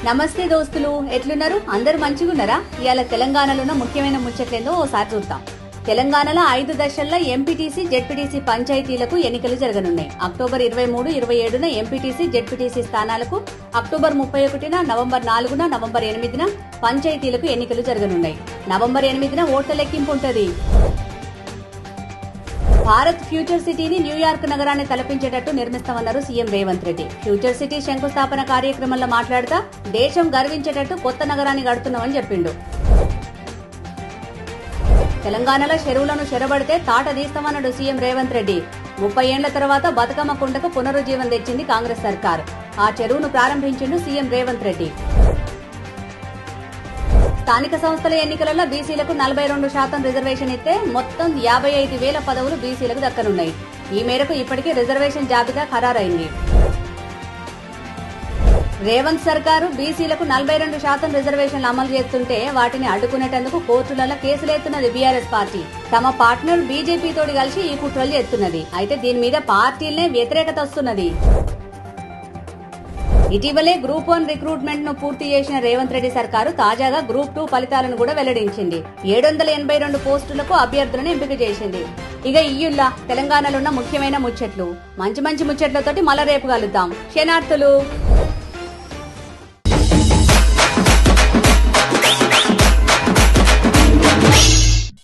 నమస్తే దోస్తులు, ఎట్లున్నారు? అందరు మంచిగున్నారా? ఇవాళ తెలంగాణలో ముఖ్యమైన ముచ్చట్లేందో ఓసారి చూద్దాం. తెలంగాణలో 5 దశల్లో ఎంపీటీసీ జెడ్పీటీసీ పంచాయతీలకు ఎన్నికలు జరగనున్నాయి. అక్టోబర్ 23, 27న ఎంపీటీసీ జెడ్పీటీసీ స్థానాలకు, అక్టోబర్ 31న, నవంబర్ 4న, నవంబర్ 8న పంచాయతీలకు ఎన్నికలు జరగనున్నాయి. నవంబర్ 8న ఓట్ల లెక్కింపు ఉంటది. భారత్ ఫ్యూచర్ సిటీని న్యూయార్క్ నగరాన్ని తలపించేటట్టు నిర్మిస్తామన్నారు CM Revanth Reddy. Future City శంకుస్థాపన కార్యక్రమంలో మాట్లాడుతూ దేశం గర్వించేటట్టు కొత్త నగరాన్ని కడుతున్నామని చెప్పిండు. తెలంగాణలో చెరువులను చెరబడితే తాట తీస్తామన్నాడు సీఎం రేవంత్ రెడ్డి. 30 ఏళ్ల తర్వాత బతుకమ్మ కుంటకు పునరుజ్జీవం తెచ్చింది కాంగ్రెస్ సర్కార్. ఆ చెరువును ప్రారంభించిండు సీఎం రేవంత్ రెడ్డి. స్థానిక సంస్థల ఎన్నికలలో బీసీలకు 42% రిజర్వేషన్ ఇస్తే మొత్తం 55,000 పదవులు బీసీలకు దక్కనున్నాయి. ఈ మేరకు ఇప్పటికే రిజర్వేషన్ జాబితా ఖరారైంది. రేవంత్ సర్కారు బీసీలకు 42% రిజర్వేషన్లు అమలు చేస్తుంటే వాటిని అడ్డుకునేటందుకు కోర్టులలో కేసులేస్తున్నది బీఆర్ఎస్ పార్టీ. తమ పార్ట్నర్ బీజేపీ తోటి కలిసి ఈ కుట్రలు చేస్తున్నది. అయితే దీని మీద పార్టీలనే వ్యతిరేకత వస్తున్నది. ఇటీవలే గ్రూప్ 1 రిక్రూట్మెంట్ ను పూర్తి చేసిన రేవంత్ రెడ్డి సర్కారు తాజాగా గ్రూప్ 2 ఫలితాలను కూడా వెల్లడించింది. 782 పోస్టులకు అభ్యర్థులను ఎంపిక చేసింది. ఇక ఇయ్యుల్లా తెలంగాణలో ఉన్న ముఖ్యమైన ముచ్చట్లు. మంచి ముచ్చట్లతోటి మళ్ళా రేపు కలుద్దాం. శనార్థులు.